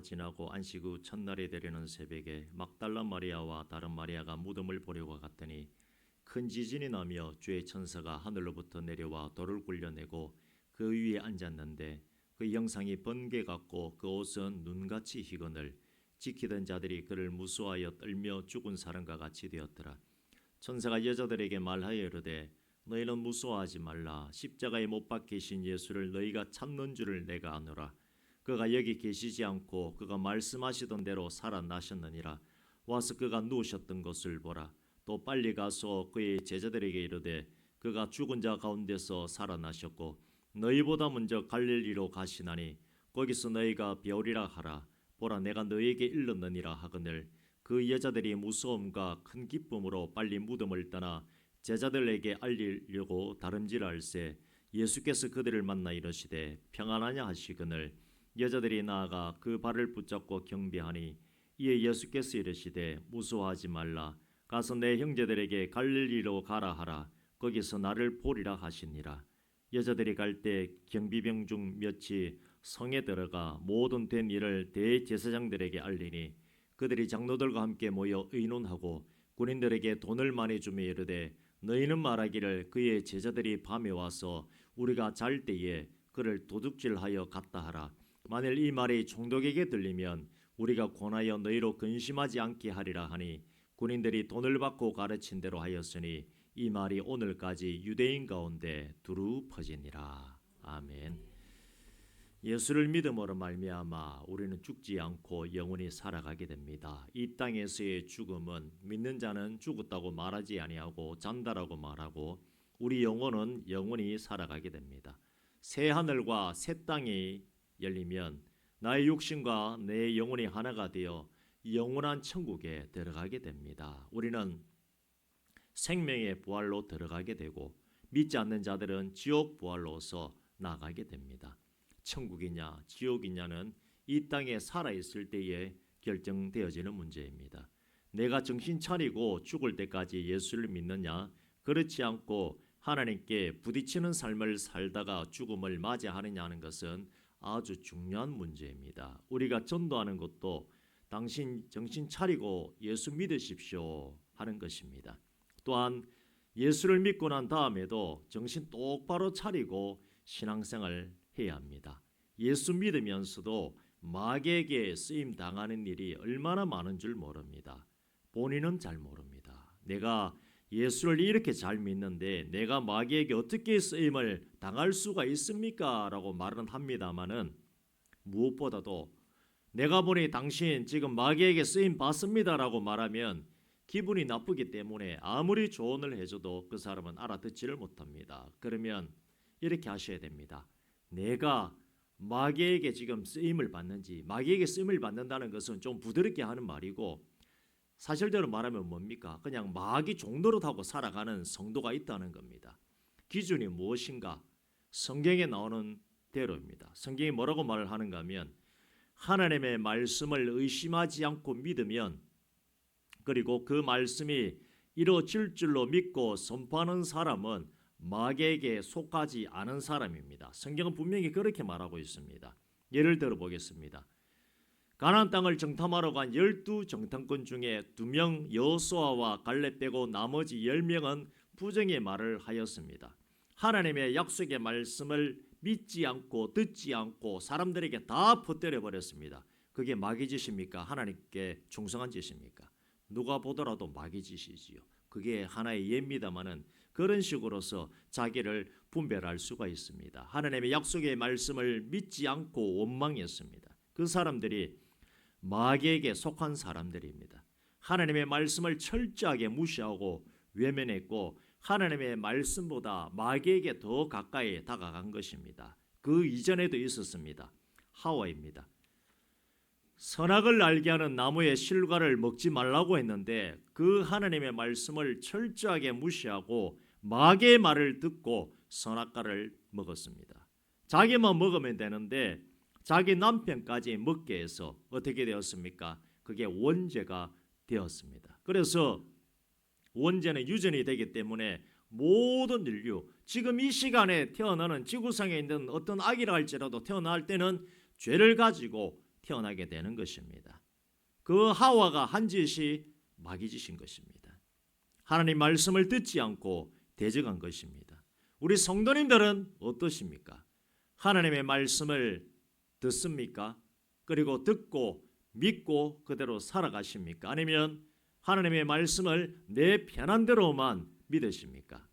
지나고 안식 후 첫날이 되려는 새벽에 막달라 마리아와 다른 마리아가 무덤을 보려고 갔더니 큰 지진이 나며 주의 천사가 하늘로부터 내려와 돌을 굴려내고 그 위에 앉았는데 그 형상이 번개 같고 그 옷은 눈같이 희거늘 지키던 자들이 그를 무수하여 떨며 죽은 사람과 같이 되었더라. 천사가 여자들에게 말하여 이르되 너희는 무수하지 말라. 십자가에 못 박히신 예수를 너희가 찾는 줄을 내가 아노라. 그가 여기 계시지 않고 그가 말씀하시던 대로 살아나셨느니라. 와서 그가 누우셨던 것을 보라. 또 빨리 가서 그의 제자들에게 이르되 그가 죽은 자 가운데서 살아나셨고 너희보다 먼저 갈릴리로 가시나니 거기서 너희가 배우리라 하라. 보라 내가 너희에게 일렀느니라 하거늘 그 여자들이 무서움과 큰 기쁨으로 빨리 무덤을 떠나 제자들에게 알리려고 다름질할세 예수께서 그들을 만나 이르시되 평안하냐 하시거늘 여자들이 나아가 그 발을 붙잡고 경배하니 이에 예수께서 이르시되 무서워하지 말라. 가서 내 형제들에게 갈릴리로 가라 하라. 거기서 나를 보리라 하시니라. 여자들이 갈 때 경비병 중 몇이 성에 들어가 모든 된 일을 대제사장들에게 알리니 그들이 장로들과 함께 모여 의논하고 군인들에게 돈을 많이 주며 이르되 너희는 말하기를 그의 제자들이 밤에 와서 우리가 잘 때에 그를 도둑질하여 갔다 하라. 만일 이 말이 총독에게 들리면 우리가 권하여 너희로 근심하지 않게 하리라 하니 군인들이 돈을 받고 가르친 대로 하였으니 이 말이 오늘까지 유대인 가운데 두루 퍼지니라. 아멘. 예수를 믿음으로 말미암아 우리는 죽지 않고 영원히 살아가게 됩니다. 이 땅에서의 죽음은 믿는 자는 죽었다고 말하지 아니하고 잔다라고 말하고 우리 영혼은 영원히 살아가게 됩니다. 새 하늘과 새 땅이 열리면 나의 육신과 내 영혼이 하나가 되어 영원한 천국에 들어가게 됩니다. 우리는 생명의 부활로 들어가게 되고 믿지 않는 자들은 지옥 부활로서 나가게 됩니다. 천국이냐 지옥이냐는 이 땅에 살아있을 때에 결정되어지는 문제입니다. 내가 정신 차리고 죽을 때까지 예수를 믿느냐 그렇지 않고 하나님께 부딪히는 삶을 살다가 죽음을 맞이하느냐 하는 것은 아주 중요한 문제입니다. 우리가 전도하는 것도 당신 정신 차리고 예수 믿으십시오 하는 것입니다. 또한 예수를 믿고 난 다음에도 정신 똑바로 차리고 신앙생활 해야 합니다. 예수 믿으면서도 마귀에게 쓰임 당하는 일이 얼마나 많은 줄 모릅니다. 본인은 잘 모릅니다. 내가 예수를 이렇게 잘 믿는데 내가 마귀에게 어떻게 쓰임을 당할 수가 있습니까? 라고 말은 합니다마는 무엇보다도 내가 보니 당신 지금 마귀에게 쓰임 받습니다 라고 말하면 기분이 나쁘기 때문에 아무리 조언을 해줘도 그 사람은 알아듣지를 못합니다. 그러면 이렇게 하셔야 됩니다. 내가 마귀에게 지금 쓰임을 받는지, 마귀에게 쓰임을 받는다는 것은 좀 부드럽게 하는 말이고 사실대로 말하면 뭡니까? 그냥 마귀 종노릇하고 살아가는 성도가 있다는 겁니다. 기준이 무엇인가? 성경에 나오는 대로입니다. 성경이 뭐라고 말을 하는가 하면 하나님의 말씀을 의심하지 않고 믿으면 그리고 그 말씀이 이루어질 줄로 믿고 선포하는 사람은 마귀에게 속하지 않은 사람입니다. 성경은 분명히 그렇게 말하고 있습니다. 예를 들어 보겠습니다. 가나안 땅을 정탐하러 간 12 정탐꾼 중에 2명 여호수아와 갈렙 빼고 나머지 10명은 부정의 말을 하였습니다. 하나님의 약속의 말씀을 믿지 않고 듣지 않고 사람들에게 다 퍼뜨려 버렸습니다. 그게 마귀 짓입니까? 하나님께 충성한 짓입니까? 누가 보더라도 마귀 짓이지요. 그게 하나의 예입니다마는 그런 식으로서 자기를 분별할 수가 있습니다. 하나님의 약속의 말씀을 믿지 않고 원망했습니다. 그 사람들이 마귀에게 속한 사람들입니다. 하나님의 말씀을 철저하게 무시하고 외면했고 하나님의 말씀보다 마귀에게 더 가까이 다가간 것입니다. 그 이전에도 있었습니다. 하와입니다. 선악을 알게 하는 나무의 실과를 먹지 말라고 했는데 그 하나님의 말씀을 철저하게 무시하고 마귀의 말을 듣고 선악과를 먹었습니다. 자기만 먹으면 되는데 자기 남편까지 먹게 해서 어떻게 되었습니까? 그게 원죄가 되었습니다. 그래서 원죄는 유전이 되기 때문에 모든 인류 지금 이 시간에 태어나는 지구상에 있는 어떤 아기라 할지라도 태어날 때는 죄를 가지고 태어나게 되는 것입니다. 그 하와가 한 짓이 마귀 짓인 것입니다. 하나님 말씀을 듣지 않고 대적한 것입니다. 우리 성도님들은 어떠십니까? 하나님의 말씀을 듣습니까? 그리고 듣고 믿고 그대로 살아가십니까? 아니면 하나님의 말씀을 내 편한 대로만 믿으십니까?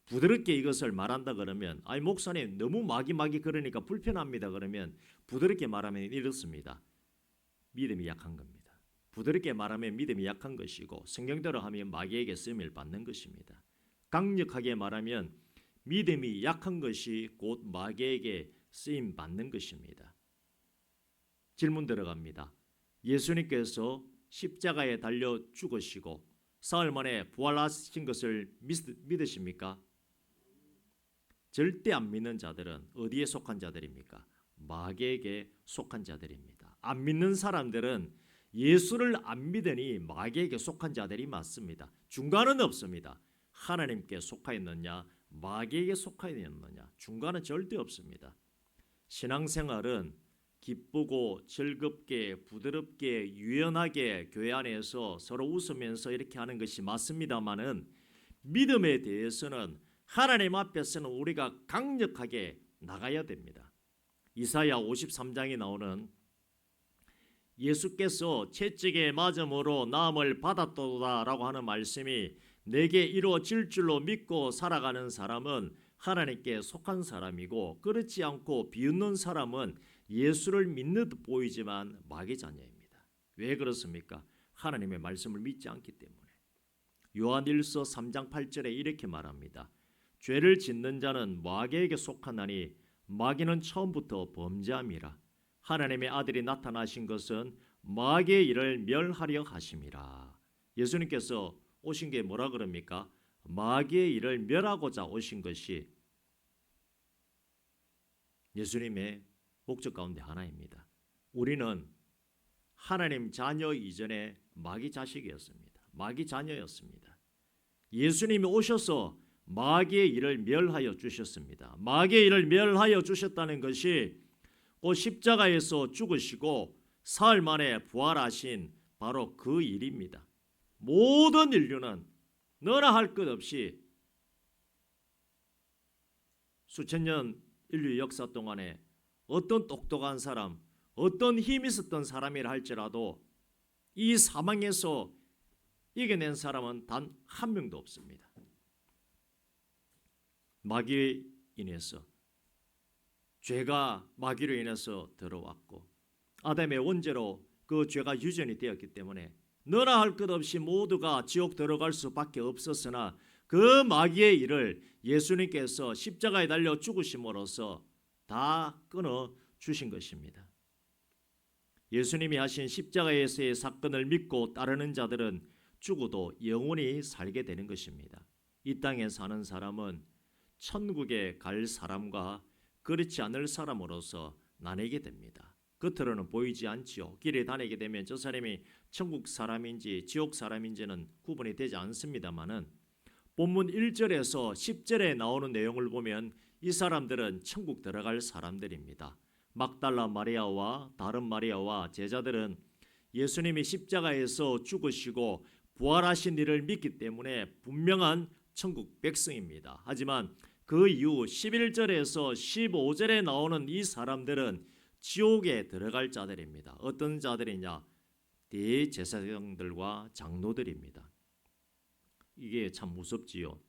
부드럽게 이것을 말한다 그러면 아니 목사님 너무 마귀 그러니까 불편합니다 그러면 부드럽게 말하면 이렇습니다. 믿음이 약한 겁니다. 부드럽게 말하면 믿음이 약한 것이고 성경대로 하면 마귀에게 쓰임을 받는 것입니다. 강력하게 말하면 믿음이 약한 것이 곧 마귀에게 쓰임 받는 것입니다. 질문 들어갑니다. 예수님께서 십자가에 달려 죽으시고 사흘 만에 부활하신 것을 믿으십니까? 절대 안 믿는 자들은 어디에 속한 자들입니까? 마귀에게 속한 자들입니다. 안 믿는 사람들은 예수를 안 믿으니 마귀에게 속한 자들이 맞습니다. 중간은 없습니다. 하나님께 속하였느냐 마귀에게 속하였느냐 중간은 절대 없습니다. 신앙생활은 기쁘고 즐겁게 부드럽게 유연하게 교회 안에서 서로 웃으면서 이렇게 하는 것이 맞습니다마는 믿음에 대해서는 하나님 앞에서는 우리가 강력하게 나가야 됩니다. 이사야 53장에 나오는 예수께서 채찍에 맞음으로 나음을 받았도다라고 하는 말씀이 내게 이루어질 줄로 믿고 살아가는 사람은 하나님께 속한 사람이고 그렇지 않고 비웃는 사람은 예수를 믿는 듯 보이지만 마귀 자녀입니다. 왜 그렇습니까? 하나님의 말씀을 믿지 않기 때문에. 요한일서 3장 8절에 이렇게 말합니다. 죄를 짓는 자는 마귀에게 속하나니 마귀는 처음부터 범죄함이라. 하나님의 아들이 나타나신 것은 마귀의 일을 멸하려 하심이라. 예수님께서 오신 게 뭐라 그럽니까? 마귀의 일을 멸하고자 오신 것이 예수님의 목적 가운데 하나입니다. 우리는 하나님 자녀 이전에 마귀 자식이었습니다. 마귀 자녀였습니다. 예수님이 오셔서 마귀의 일을 멸하여 주셨습니다. 마귀의 일을 멸하여 주셨다는 것이 곧 십자가에서 죽으시고 사흘 만에 부활하신 바로 그 일입니다. 모든 인류는 너나 할 것 없이 수천 년 인류 역사 동안에 어떤 똑똑한 사람, 어떤 힘 있었던 사람이라 할지라도 이 사망에서 이겨낸 사람은 단 한 명도 없습니다. 마귀에 인해서 죄가 마귀로 인해서 들어왔고 아담의 원죄로 그 죄가 유전이 되었기 때문에 너나 할 것 없이 모두가 지옥 들어갈 수밖에 없었으나 그 마귀의 일을 예수님께서 십자가에 달려 죽으심으로써 다 끊어 주신 것입니다. 예수님이 하신 십자가에서의 사건을 믿고 따르는 자들은 죽어도 영원히 살게 되는 것입니다. 이 땅에 사는 사람은 천국에 갈 사람과 그렇지 않을 사람으로서 나뉘게 됩니다. 겉으로는 보이지 않지요. 길에 다니게 되면 저 사람이 천국 사람인지 지옥 사람인지는 구분이 되지 않습니다마는 본문 1절에서 10절에 나오는 내용을 보면 이 사람들은 천국 들어갈 사람들입니다. 막달라 마리아와 다른 마리아와 제자들은 예수님이 십자가에서 죽으시고 부활하신 일을 믿기 때문에 분명한 천국 백성입니다. 하지만 그 이후 11절에서 15절에 나오는 이 사람들은 지옥에 들어갈 자들입니다. 어떤 자들이냐? 대제사장들과 장로들입니다. 이게 참 무섭지요.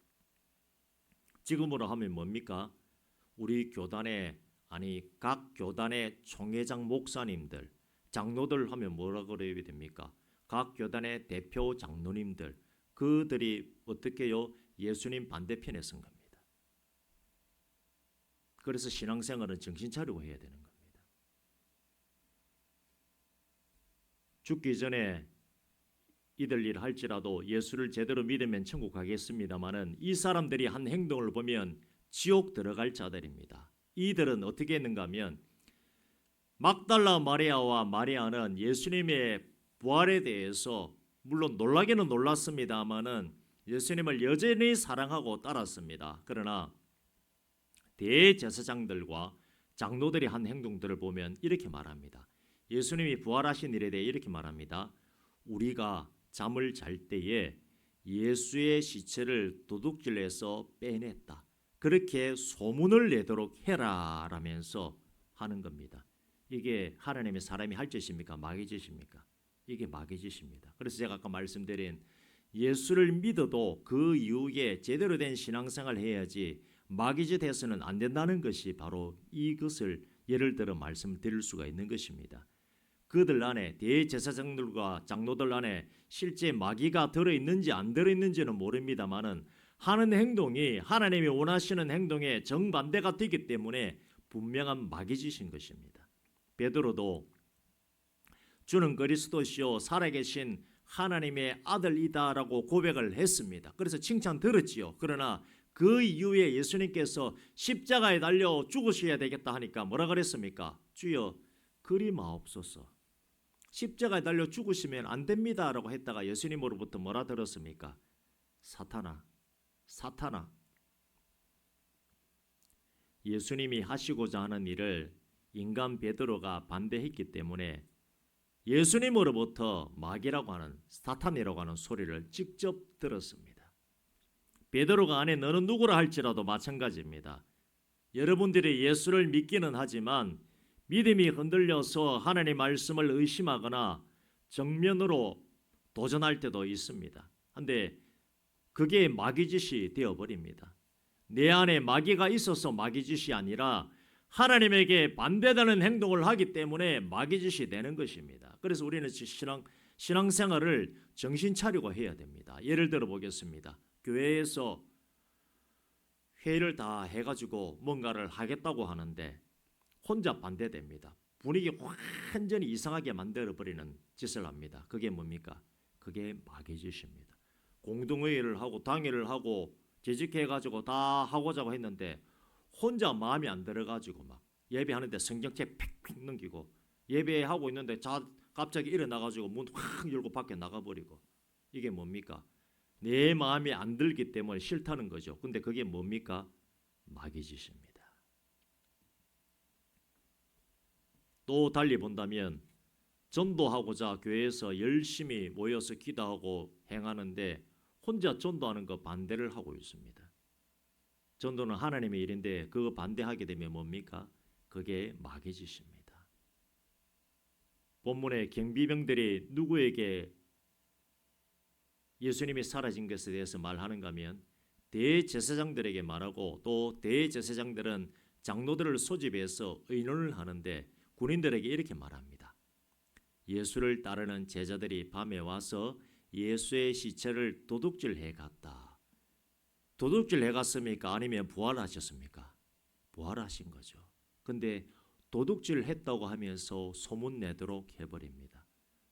지금으로 하면 뭡니까? 우리 교단의 각 교단의 총회장 목사님들, 장로들 하면 뭐라 그래야 됩니까? 각 교단의 대표 장로님들, 그들이 어떻게요? 예수님 반대편에 선 겁니다. 그래서 신앙생활은 정신 차리고 해야 되는 겁니다. 죽기 전에 이들 일 할지라도 예수를 제대로 믿으면 천국 가겠습니다마는 이 사람들이 한 행동을 보면 지옥 들어갈 자들입니다. 이들은 어떻게 했는가 하면 막달라 마리아와 마리아는 예수님의 부활에 대해서 물론 놀라기는 놀랐습니다마는 예수님을 여전히 사랑하고 따랐습니다. 그러나 대제사장들과 장로들이 한 행동들을 보면 이렇게 말합니다. 예수님이 부활하신 일에 대해 이렇게 말합니다. 우리가 잠을 잘 때에 예수의 시체를 도둑질해서 빼냈다. 그렇게 소문을 내도록 해라 라면서 하는 겁니다. 이게 하나님의 사람이 할 짓입니까? 마귀 짓입니까? 이게 마귀 짓입니다. 그래서 제가 아까 말씀드린 예수를 믿어도 그 이후에 제대로 된 신앙생활을 해야지 마귀 짓해서는 안 된다는 것이 바로 이것을 예를 들어 말씀드릴 수가 있는 것입니다. 그들 안에 대제사장들과 장로들 안에 실제 마귀가 들어있는지 안 들어있는지는 모릅니다만은 하는 행동이 하나님이 원하시는 행동에 정반대가 되기 때문에 분명한 마귀짓인 것입니다. 베드로도 주는 그리스도시요 살아계신 하나님의 아들이다라고 고백을 했습니다. 그래서 칭찬 들었지요. 그러나 그 이후에 예수님께서 십자가에 달려 죽으셔야 되겠다 하니까 뭐라 그랬습니까? 주여 그리 마옵소서. 십자가에 달려 죽으시면 안 됩니다라고 했다가 예수님으로부터 뭐라 들었습니까? 사탄아, 사탄아. 예수님이 하시고자 하는 일을 인간 베드로가 반대했기 때문에 예수님으로부터 마귀라고 하는 사탄이라고 하는 소리를 직접 들었습니다. 베드로가 안에 너는 누구라 할지라도 마찬가지입니다. 여러분들이 예수를 믿기는 하지만 믿음이 흔들려서 하나님의 말씀을 의심하거나 정면으로 도전할 때도 있습니다. 그런데 그게 마귀짓이 되어버립니다. 내 안에 마귀가 있어서 마귀짓이 아니라 하나님에게 반대되는 행동을 하기 때문에 마귀짓이 되는 것입니다. 그래서 우리는 신앙생활을 정신 차리고 해야 됩니다. 예를 들어 보겠습니다. 교회에서 회의를 다 해가지고 뭔가를 하겠다고 하는데 혼자 반대됩니다. 분위기 완전히 이상하게 만들어버리는 짓을 합니다. 그게 뭡니까? 그게 마귀짓입니다. 공동회의를 하고 당회를 하고 재직해가지고 다 하고자 했는데 혼자 마음이 안 들어가지고 막 예배하는데 성경책 팩팩 넘기고 예배하고 있는데 갑자기 일어나가지고 문 확 열고 밖에 나가버리고 이게 뭡니까? 내 마음이 안 들기 때문에 싫다는 거죠. 근데 그게 뭡니까? 마귀짓입니다. 또 달리 본다면 전도하고자 교회에서 열심히 모여서 기도하고 행하는데 혼자 전도하는 거 반대를 하고 있습니다. 전도는 하나님의 일인데 그거 반대하게 되면 뭡니까? 그게 마귀짓입니다. 본문의 경비병들이 누구에게 예수님이 사라진 것에 대해서 말하는가 하면 대제사장들에게 말하고 또 대제사장들은 장로들을 소집해서 의논을 하는데 군인들에게 이렇게 말합니다. 예수를 따르는 제자들이 밤에 와서 예수의 시체를 도둑질해 갔다. 도둑질해 갔습니까? 아니면 부활하셨습니까? 부활하신 거죠. 근데 도둑질했다고 하면서 소문내도록 해버립니다.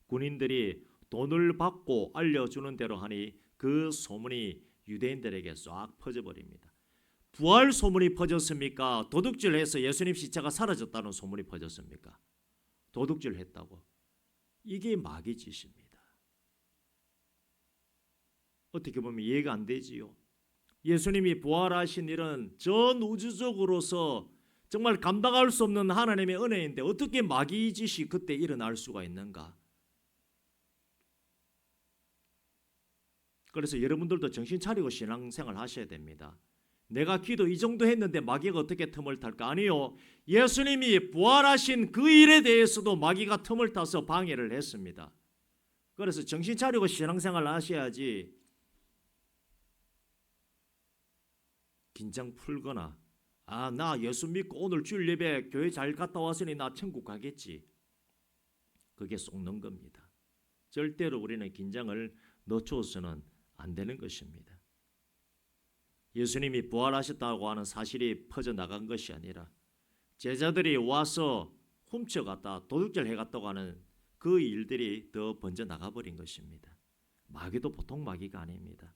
군인들이 돈을 받고 알려주는 대로 하니 그 소문이 유대인들에게 싹 퍼져버립니다. 부활 소문이 퍼졌습니까? 도둑질해서 예수님 시체가 사라졌다는 소문이 퍼졌습니까? 도둑질했다고. 이게 마귀짓입니다. 어떻게 보면 이해가 안 되지요. 예수님이 부활하신 일은 전 우주적으로서 정말 감당할 수 없는 하나님의 은혜인데 어떻게 마귀짓이 그때 일어날 수가 있는가? 그래서 여러분들도 정신 차리고 신앙생활 하셔야 됩니다. 내가 기도 이 정도 했는데 마귀가 어떻게 틈을 탈까? 아니요. 예수님이 부활하신 그 일에 대해서도 마귀가 틈을 타서 방해를 했습니다. 그래서 정신 차리고 신앙생활 하셔야지 긴장 풀거나 나 예수 믿고 오늘 주일 예배 교회 잘 갔다 왔으니 나 천국 가겠지. 그게 속는 겁니다. 절대로 우리는 긴장을 늦춰서는 안 되는 것입니다. 예수님이 부활하셨다고 하는 사실이 퍼져나간 것이 아니라 제자들이 와서 훔쳐갔다 도둑질 해갔다고 하는 그 일들이 더 번져나가버린 것입니다. 마귀도 보통 마귀가 아닙니다.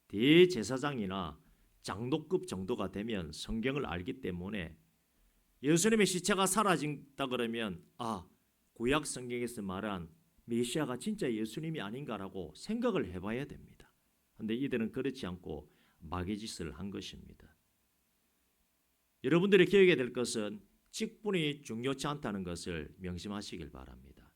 대제사장이나 장로급 정도가 되면 성경을 알기 때문에 예수님의 시체가 사라진다 그러면 구약 성경에서 말한 메시아가 진짜 예수님이 아닌가라고 생각을 해봐야 됩니다. 그런데 이들은 그렇지 않고 마귀짓을 한 것입니다. 여러분들이 기억해야 될 것은 직분이 중요치 않다는 것을 명심하시길 바랍니다.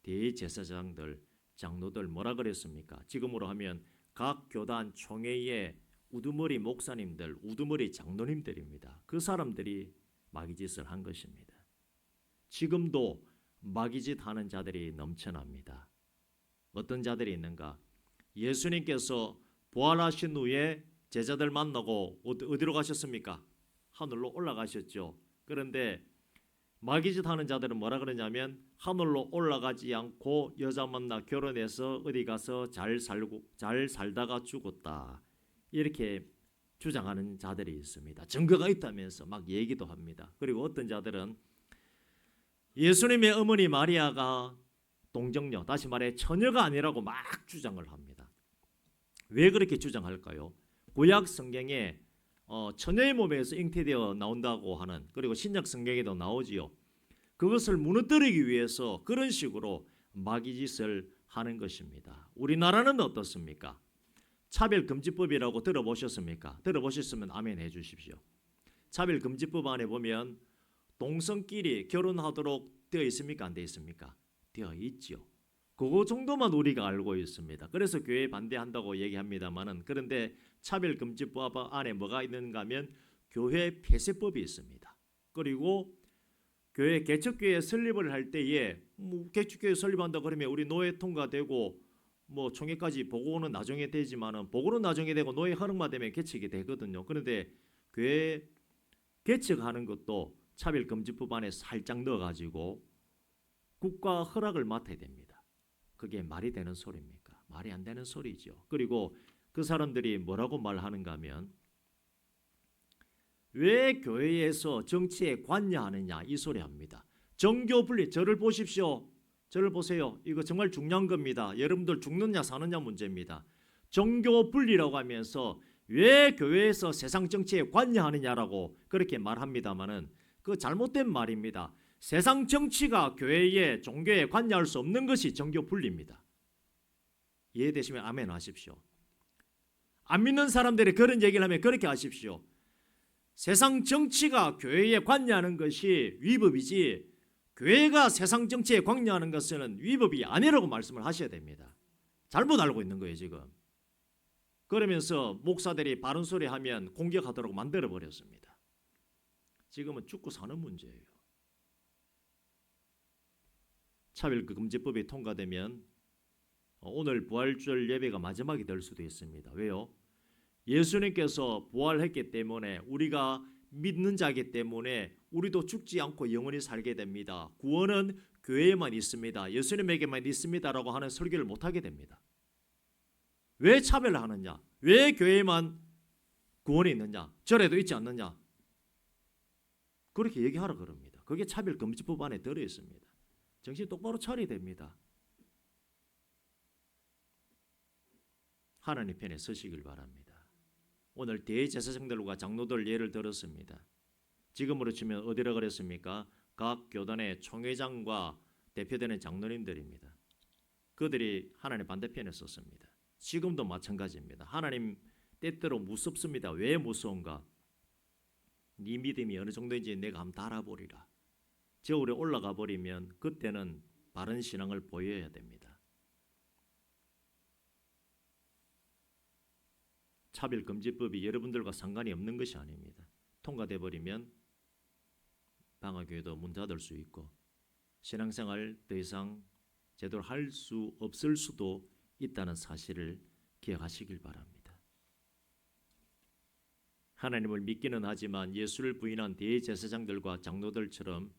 대제사장들, 장로들 뭐라 그랬습니까? 지금으로 하면 각 교단 총회의 우두머리 목사님들, 우두머리 장로님들입니다. 그 사람들이 마귀짓을 한 것입니다. 지금도 마귀짓 하는 자들이 넘쳐납니다. 어떤 자들이 있는가? 예수님께서 부활하신 후에 제자들 만나고 어디로 가셨습니까? 하늘로 올라가셨죠. 그런데 마귀짓 하는 자들은 뭐라 그러냐면 하늘로 올라가지 않고 여자 만나 결혼해서 어디 가서 잘 살다가 죽었다. 이렇게 주장하는 자들이 있습니다. 증거가 있다면서 막 얘기도 합니다. 그리고 어떤 자들은 예수님의 어머니 마리아가 동정녀, 다시 말해 처녀가 아니라고 막 주장을 합니다. 왜 그렇게 주장할까요? 구약 성경에 처녀의 몸에서 잉태되어 나온다고 하는, 그리고 신약 성경에도 나오지요. 그것을 무너뜨리기 위해서 그런 식으로 마귀짓을 하는 것입니다. 우리나라는 어떻습니까? 차별금지법이라고 들어보셨습니까? 들어보셨으면 아멘 해주십시오. 차별금지법 안에 보면 동성끼리 결혼하도록 되어 있습니까? 안 되어 있습니까? 되어 있죠. 그거 정도만 우리가 알고 있습니다. 그래서 교회 반대한다고 얘기합니다만은, 그런데 차별금지법 안에 뭐가 있는가 하면 교회 폐쇄법이 있습니다. 그리고 교회 개척교회 설립을 할 때에 개척교회 설립한다 그러면 우리 노예 통과되고 총회까지 보고는 나중에 되지만은, 보고는 나중에 되고 노예 허락만 되면 개척이 되거든요. 그런데 교회 개척하는 것도 차별금지법 안에 살짝 넣어가지고 국가 허락을 맡아야 됩니다. 그게 말이 되는 소리입니까? 말이 안 되는 소리죠. 그리고 그 사람들이 뭐라고 말하는가 하면, 왜 교회에서 정치에 관여하느냐 이 소리 합니다. 정교 분리, 저를 보십시오. 저를 보세요. 이거 정말 중요한 겁니다. 여러분들 죽느냐 사느냐 문제입니다. 정교 분리라고 하면서 왜 교회에서 세상 정치에 관여하느냐라고 그렇게 말합니다마는 그 잘못된 말입니다. 세상 정치가 교회에 종교에 관여할 수 없는 것이 정교 분리입니다. 이해되시면 아멘 하십시오. 안 믿는 사람들이 그런 얘기를 하면 그렇게 하십시오. 세상 정치가 교회에 관여하는 것이 위법이지 교회가 세상 정치에 관여하는 것은 위법이 아니라고 말씀을 하셔야 됩니다. 잘못 알고 있는 거예요 지금. 그러면서 목사들이 바른 소리 하면 공격하도록 만들어버렸습니다. 지금은 죽고 사는 문제예요. 차별금지법이 통과되면 오늘 부활절 예배가 마지막이 될 수도 있습니다. 왜요? 예수님께서 부활했기 때문에, 우리가 믿는 자이기 때문에 우리도 죽지 않고 영원히 살게 됩니다. 구원은 교회에만 있습니다. 예수님에게만 있습니다라고 하는 설교를 못하게 됩니다. 왜 차별을 하느냐? 왜 교회에만 구원이 있느냐? 절에도 있지 않느냐? 그렇게 얘기하라 그럽니다. 그게 차별금지법 안에 들어있습니다. 정신 똑바로 차려야 됩니다. 하나님 편에 서시길 바랍니다. 오늘 대제사장들과 장로들 예를 들었습니다. 지금으로 치면 어디라 그랬습니까? 각 교단의 총회장과 대표되는 장로님들입니다. 그들이 하나님 반대편에 섰습니다. 지금도 마찬가지입니다. 하나님 때때로 무섭습니다. 왜 무서운가? 네 믿음이 어느 정도인지 내가 한번 달아보리라. 저울에 올라가 버리면 그때는 바른 신앙을 보여야 됩니다. 차별금지법이 여러분들과 상관이 없는 것이 아닙니다. 통과돼 버리면 방화교회도 문 닫을 수 있고 신앙생활 더 이상 제대로 할 수 없을 수도 있다는 사실을 기억하시길 바랍니다. 하나님을 믿기는 하지만 예수를 부인한 대제사장들과 장로들처럼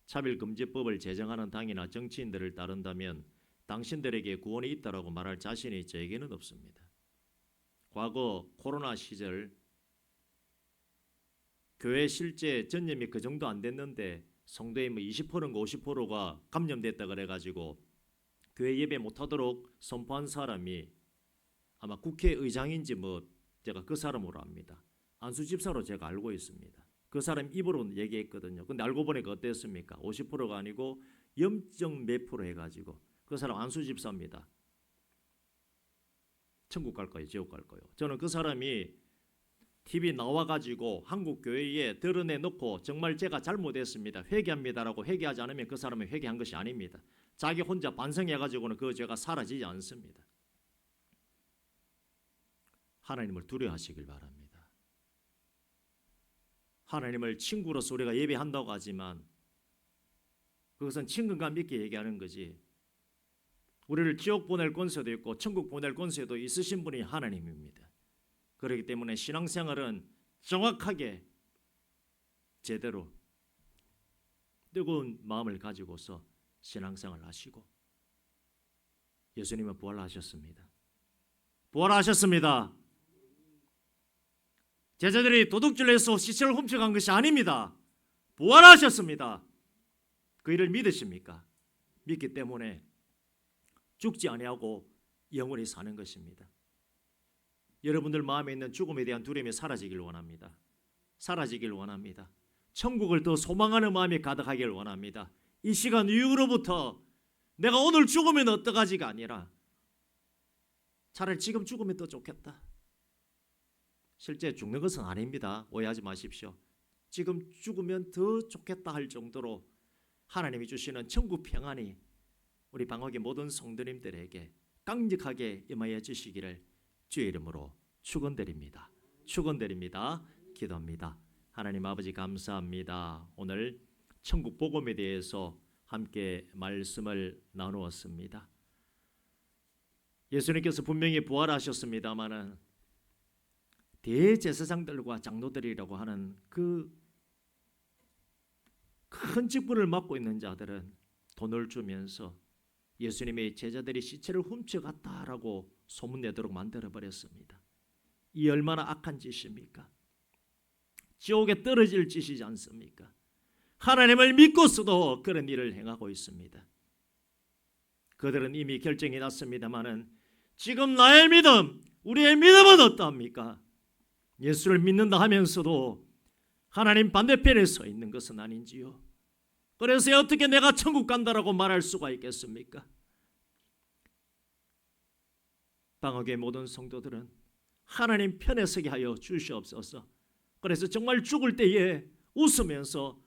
차별금지법을 제정하는 당이나 정치인들을 따른다면 당신들에게 구원이 있다라고 말할 자신이 저에게는 없습니다. 과거 코로나 시절 교회 실제 전염이 그 정도 안 됐는데 성도의 20%인가 50%가 감염됐다 그래가지고 교회 예배 못하도록 선포한 사람이 아마 국회의장인지 제가 그 사람으로 압니다. 안수 집사로 제가 알고 있습니다. 그 사람 입으로 얘기했거든요. 근데 알고 보니까 어땠습니까? 50%가 아니고 0. 몇 프로 해가지고 그 사람 안수 집사입니다. 천국 갈까요? 지옥 갈까요? 저는 그 사람이 TV 나와가지고 한국 교회에 드러내놓고 정말 제가 잘못했습니다, 회개합니다라고 회개하지 않으면 그 사람은 회개한 것이 아닙니다. 자기 혼자 반성해가지고는 그 죄가 사라지지 않습니다. 하나님을 두려워하시길 바랍니다. 하나님을 친구로서 우리가 예배한다고 하지만 그것은 친근감 있게 얘기하는 거지, 우리를 지옥 보낼 권세도 있고 천국 보낼 권세도 있으신 분이 하나님입니다. 그렇기 때문에 신앙생활은 정확하게 제대로 뜨거운 마음을 가지고서 신앙생활을 하시고, 예수님은 부활하셨습니다. 부활하셨습니다. 제자들이 도둑질해서 시체를 훔쳐간 것이 아닙니다. 부활하셨습니다. 그 일을 믿으십니까? 믿기 때문에 죽지 아니하고 영원히 사는 것입니다. 여러분들 마음에 있는 죽음에 대한 두려움이 사라지길 원합니다. 사라지길 원합니다. 천국을 더 소망하는 마음이 가득하길 원합니다. 이 시간 이후로부터 내가 오늘 죽으면 어떡하지가 아니라 차라리 지금 죽으면 더 좋겠다. 실제 죽는 것은 아닙니다. 오해하지 마십시오. 지금 죽으면 더 좋겠다 할 정도로 하나님이 주시는 천국 평안이 우리 방학의 모든 성도님들에게 강력하게 임하여 주시기를 주의 이름으로 축원드립니다. 축원드립니다. 기도합니다. 하나님 아버지 감사합니다. 오늘 천국 복음에 대해서 함께 말씀을 나누었습니다. 예수님께서 분명히 부활하셨습니다마는 대제사장들과 장로들이라고 하는 그 큰 직분을 맡고 있는 자들은 돈을 주면서 예수님의 제자들이 시체를 훔쳐갔다라고 소문내도록 만들어버렸습니다. 이 얼마나 악한 짓입니까? 지옥에 떨어질 짓이지 않습니까? 하나님을 믿고서도 그런 일을 행하고 있습니다. 그들은 이미 결정이 났습니다마는 지금 나의 믿음, 우리의 믿음은 어떠합니까? 예수를 믿는다 하면서도 하나님 반대편에 서 있는 것은 아닌지요? 그래서 어떻게 내가 천국 간다라고 말할 수가 있겠습니까? 방학의 모든 성도들은 하나님 편에 서게 하여 주시옵소서. 그래서 정말 죽을 때에 웃으면서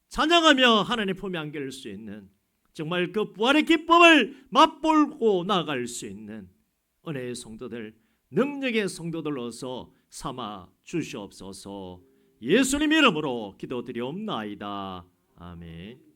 찬양하며 하나님 품에 안길 수 있는, 정말 그 부활의 기쁨을 맛보고 나아갈 수 있는 은혜의 성도들, 능력의 성도들로서 삼아 주시옵소서. 예수님 이름으로 기도드리옵나이다. 아멘.